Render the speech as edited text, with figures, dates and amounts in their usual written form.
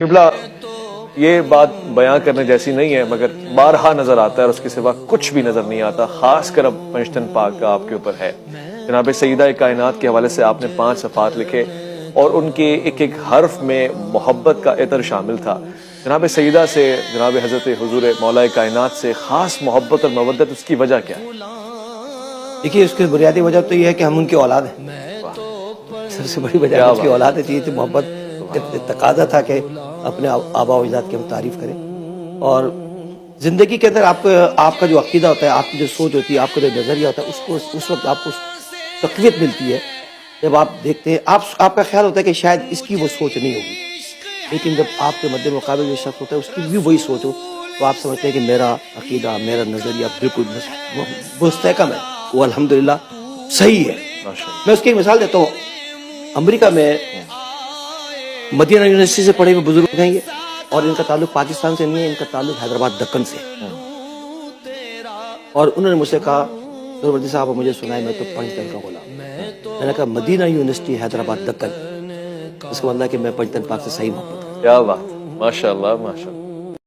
قبلہ یہ بات بیان کرنے جیسی نہیں ہے، مگر بارہا نظر آتا ہے اور اس کے سوا کچھ بھی نظر نہیں آتا، خاص کر اب پنجتن پاک کا آپ کے اوپر ہے۔ جناب سیدہ کائنات کے حوالے سے آپ نے 5 صفحات لکھے اور ان کے ایک ایک حرف میں محبت کا عطر شامل تھا۔ جناب سیدہ سے، جناب حضرت حضور مولا کائنات سے خاص محبت اور مودت، اس کی وجہ کیا ہے؟ دیکھیے، اس کی بنیادی وجہ تو یہ ہے کہ ہم ان کی اولاد ہیں۔ سب سے بڑی وجہ ان کی اولاد ہے، یہ تو محبت تقاضا تھا کہ اپنے آبا و اجداد کی ہم تعریف کریں۔ اور زندگی کے اندر آپ کا جو عقیدہ ہوتا ہے، آپ کی جو سوچ ہوتی ہے، آپ کا جو نظریہ ہوتا ہے، اس وقت آپ کو تقویت ملتی ہے جب آپ دیکھتے ہیں، آپ کا خیال ہوتا ہے کہ شاید اس کی وہ سوچ نہیں ہوگی، لیکن جب آپ کے مد مقابل جو شخص ہوتا ہے اس کی بھی وہی سوچ ہو تو آپ سمجھتے ہیں کہ میرا عقیدہ، میرا نظریہ بالکل مستحکم ہے، وہ الحمدللہ صحیح ہے۔ میں اس کی ایک مثال دیتا ہوں۔ امریکہ میں مدینہ یونیورسٹی سے پڑھے ہوئے بزرگ ہیں یہ، اور ان کا تعلق پاکستان سے نہیں ہے، ان کا تعلق حیدرآباد دکن سے ہے۔ اور انہوں نے مجھ سے کہا، سہروردی صاحب مجھے سنائے، میں تو پنجتن کا غلام۔ میں نے کہا مدینہ یونیورسٹی حیدرآباد دکن، اس کا مطلب ہے کہ میں پنجتن پاک سے صحیح محبت کرتا ہوں۔ کیا بات، ماشاءاللہ ماشاءاللہ۔